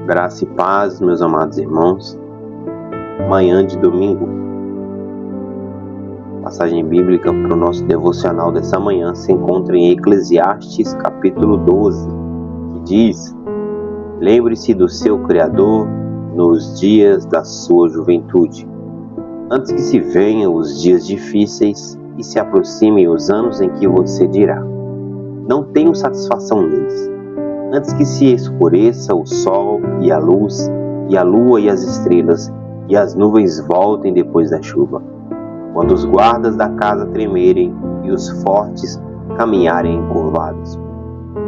Graça e paz, meus amados irmãos. Manhã de domingo. Passagem bíblica para o nosso devocional dessa manhã se encontra em Eclesiastes capítulo 12, que diz: Lembre-se do seu Criador nos dias da sua juventude, antes que se venham os dias difíceis e se aproximem os anos em que você dirá: não tenho satisfação neles. Antes que se escureça o sol e a luz, e a lua e as estrelas, e as nuvens voltem depois da chuva. Quando os guardas da casa tremerem e os fortes caminharem encurvados.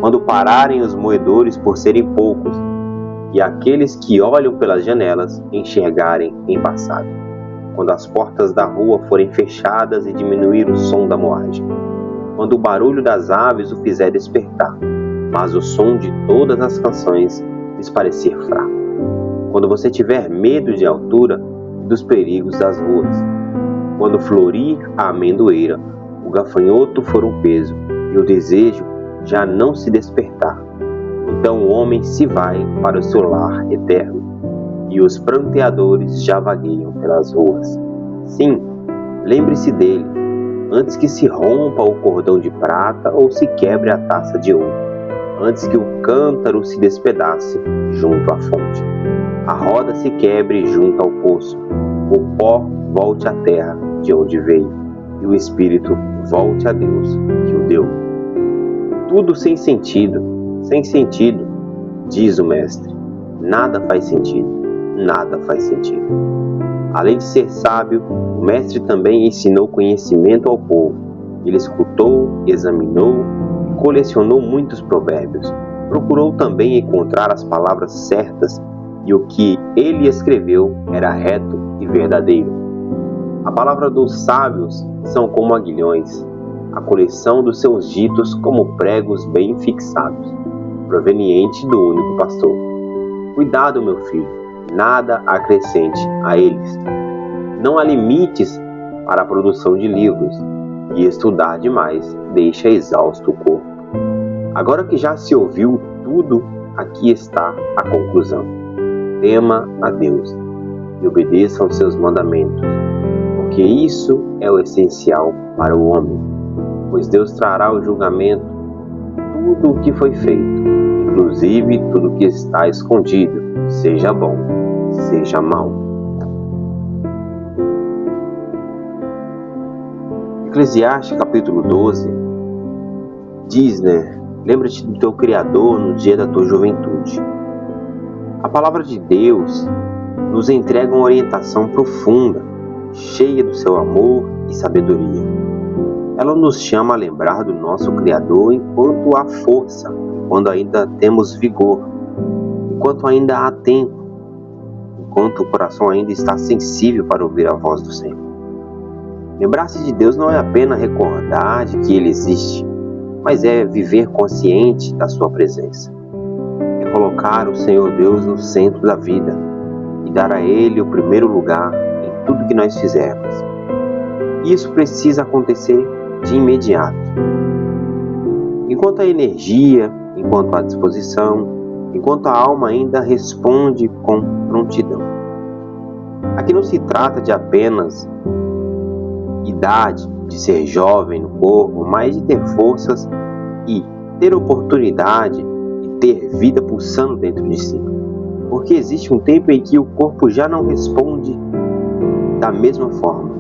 Quando pararem os moedores por serem poucos, e aqueles que olham pelas janelas enxergarem em passado. Quando as portas da rua forem fechadas e diminuir o som da moagem. Quando o barulho das aves o fizer despertar, mas o som de todas as canções lhes parecer fraco. Quando você tiver medo de altura e dos perigos das ruas. Quando florir a amendoeira, o gafanhoto for um peso e o desejo já não se despertar. Então o homem se vai para o seu lar eterno e os pranteadores já vagueiam pelas ruas. Sim, lembre-se dele, antes que se rompa o cordão de prata ou se quebre a taça de ouro. Antes que o cântaro se despedace junto à fonte, a roda se quebre junto ao poço, o pó volte à terra de onde veio, e o espírito volte a Deus que o deu. Tudo sem sentido, diz o mestre. Nada faz sentido, nada faz sentido. Além de ser sábio, o mestre também ensinou conhecimento ao povo. Ele escutou, examinou, colecionou muitos provérbios, procurou também encontrar as palavras certas e o que ele escreveu era reto e verdadeiro. A palavra dos sábios são como aguilhões, a coleção dos seus ditos como pregos bem fixados, proveniente do único pastor. Cuidado, meu filho, nada acrescente a eles. Não há limites para a produção de livros, e estudar demais deixa exausto o corpo. Agora que já se ouviu tudo, aqui está a conclusão. Tema a Deus e obedeça aos seus mandamentos, porque isso é o essencial para o homem, pois Deus trará o julgamento tudo o que foi feito, inclusive tudo o que está escondido, seja bom, seja mau. Eclesiastes capítulo 12 diz, lembra-te do teu Criador no dia da tua juventude. A palavra de Deus nos entrega uma orientação profunda, cheia do seu amor e sabedoria. Ela nos chama a lembrar do nosso Criador enquanto há força, enquanto ainda temos vigor, enquanto ainda há tempo, enquanto o coração ainda está sensível para ouvir a voz do Senhor. Lembrar-se de Deus não é apenas recordar de que Ele existe, mas é viver consciente da sua presença. É colocar o Senhor Deus no centro da vida e dar a Ele o primeiro lugar em tudo que nós fizermos. Isso precisa acontecer de imediato. Enquanto há energia, enquanto há disposição, enquanto a alma ainda responde com prontidão. Aqui não se trata de apenas idade, de ser jovem no corpo, mas de ter forças e ter oportunidade e ter vida pulsando dentro de si. Porque existe um tempo em que o corpo já não responde da mesma forma,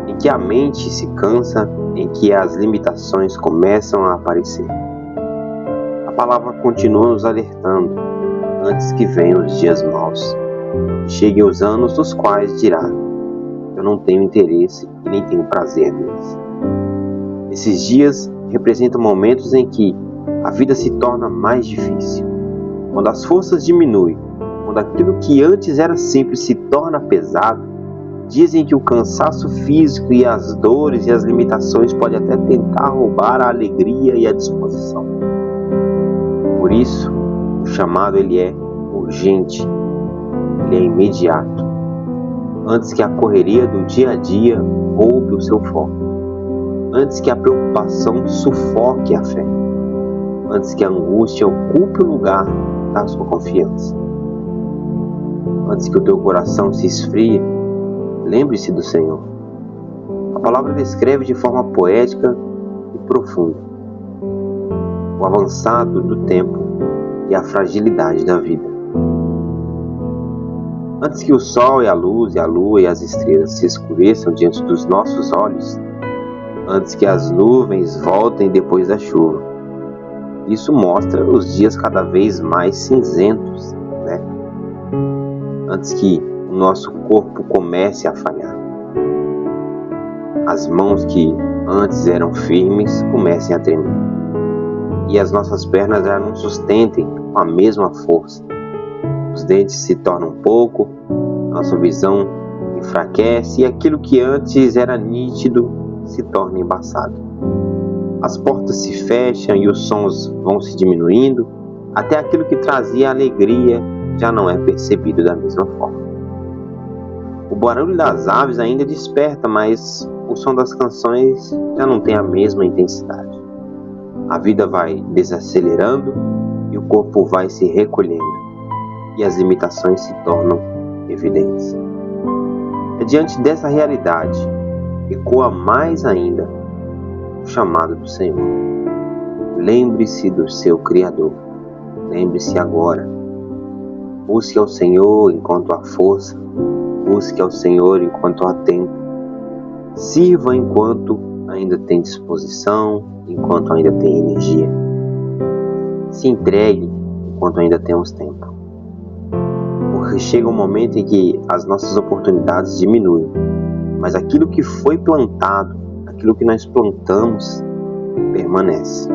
em que a mente se cansa, em que as limitações começam a aparecer. A palavra continua nos alertando antes que venham os dias maus e cheguem os anos dos quais dirá: eu não tenho interesse e nem tenho prazer neles. Esses dias representam momentos em que a vida se torna mais difícil. Quando as forças diminuem, quando aquilo que antes era simples se torna pesado, dizem que o cansaço físico e as dores e as limitações podem até tentar roubar a alegria e a disposição. Por isso, o chamado ele é urgente, ele é imediato. Antes que a correria do dia a dia roube o seu foco, antes que a preocupação sufoque a fé, antes que a angústia ocupe o lugar da sua confiança. Antes que o teu coração se esfrie, lembre-se do Senhor. A palavra descreve de forma poética e profunda o avançado do tempo e a fragilidade da vida. Antes que o sol e a luz e a lua e as estrelas se escureçam diante dos nossos olhos, antes que as nuvens voltem depois da chuva. Isso mostra os dias cada vez mais cinzentos, né? Antes que o nosso corpo comece a falhar. As mãos que antes eram firmes comecem a tremer. E as nossas pernas já não sustentem com a mesma força. Os dentes se tornam pouco, nossa visão enfraquece e aquilo que antes era nítido se torna embaçado. As portas se fecham e os sons vão se diminuindo, até aquilo que trazia alegria já não é percebido da mesma forma. O barulho das aves ainda desperta, mas o som das canções já não tem a mesma intensidade. A vida vai desacelerando e o corpo vai se recolhendo, e as limitações se tornam evidentes. É diante dessa realidade, ecoa mais ainda o chamado do Senhor. Lembre-se do seu Criador. Lembre-se agora. Busque ao Senhor enquanto há força. Busque ao Senhor enquanto há tempo. Sirva enquanto ainda tem disposição, enquanto ainda tem energia. Se entregue enquanto ainda temos tempo. Porque chega um momento em que as nossas oportunidades diminuem, mas aquilo que foi plantado, aquilo que nós plantamos, permanece.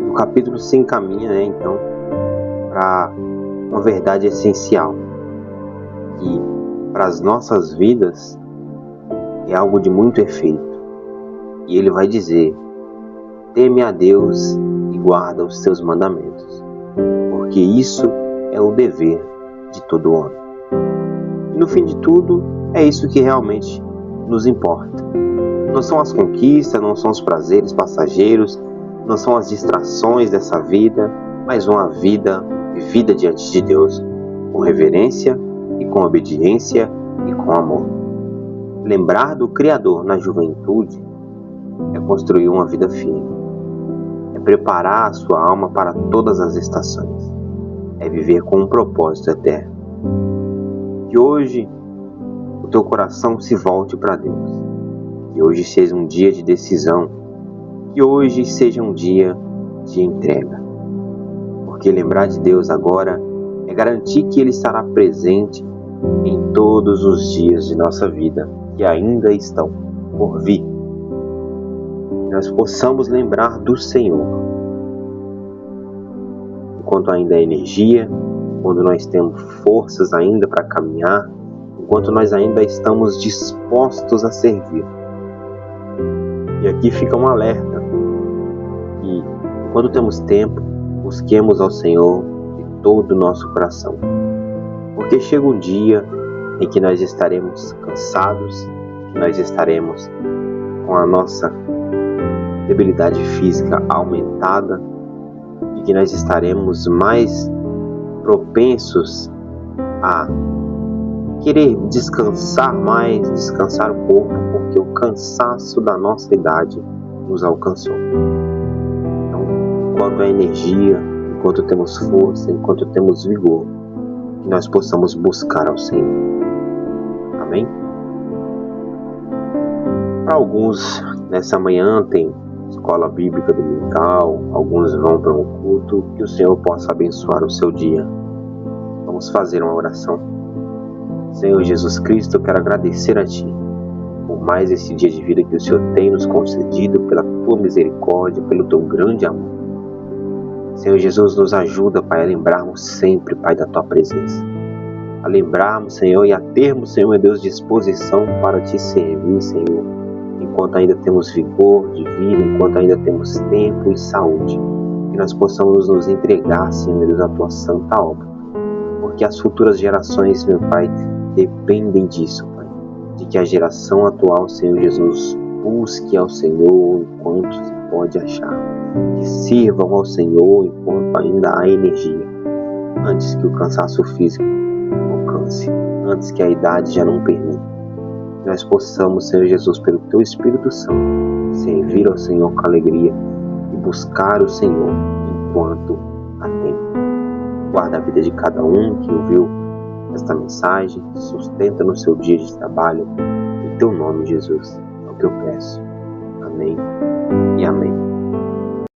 O capítulo se encaminha, então, para uma verdade essencial, que para as nossas vidas é algo de muito efeito. E ele vai dizer: teme a Deus e guarda os seus mandamentos, porque isso é o dever de todo homem. E no fim de tudo, é isso que realmente nos importa. Não são as conquistas, não são os prazeres passageiros, não são as distrações dessa vida, mas uma vida vivida diante de Deus, com reverência e com obediência e com amor. Lembrar do Criador na juventude é construir uma vida firme, é preparar a sua alma para todas as estações, é viver com um propósito eterno. Que hoje o teu coração se volte para Deus, que hoje seja um dia de decisão, que hoje seja um dia de entrega, porque lembrar de Deus agora é garantir que Ele estará presente em todos os dias de nossa vida que ainda estão por vir. Que nós possamos lembrar do Senhor enquanto ainda há energia, quando nós temos forças ainda para caminhar, enquanto nós ainda estamos dispostos a servir. E aqui fica um alerta, que quando temos tempo, busquemos ao Senhor de todo o nosso coração. Porque chega um dia em que nós estaremos cansados, que nós estaremos com a nossa debilidade física aumentada e que nós estaremos mais propensos a querer descansar mais, descansar um pouco, porque o cansaço da nossa idade nos alcançou. Então, enquanto há energia, enquanto temos força, enquanto temos vigor, que nós possamos buscar ao Senhor. Amém? Para alguns, nessa manhã tem escola bíblica dominical, alguns vão para um culto, que o Senhor possa abençoar o seu dia. Vamos fazer uma oração. Senhor Jesus Cristo, eu quero agradecer a Ti por mais esse dia de vida que o Senhor tem nos concedido, pela Tua misericórdia, pelo Teu grande amor. Senhor Jesus, nos ajuda, Pai, a lembrarmos sempre, Pai, da Tua presença. A lembrarmos, Senhor, e a termos, Senhor, meu Deus, disposição para Te servir, Senhor, enquanto ainda temos vigor de vida, enquanto ainda temos tempo e saúde. Que nós possamos nos entregar, Senhor, meu Deus, à Tua santa obra. Porque as futuras gerações, meu Pai, dependem disso, Pai. De que a geração atual, Senhor Jesus, busque ao Senhor enquanto se pode achar. Que sirvam ao Senhor enquanto ainda há energia, antes que o cansaço físico alcance, antes que a idade já não permita. Nós possamos, Senhor Jesus, pelo Teu Espírito Santo, servir ao Senhor com alegria e buscar o Senhor enquanto há tempo. Guarda a vida de cada um que ouviu esta mensagem, sustenta no seu dia de trabalho, em Teu nome, Jesus, é o que eu peço. Amém e amém.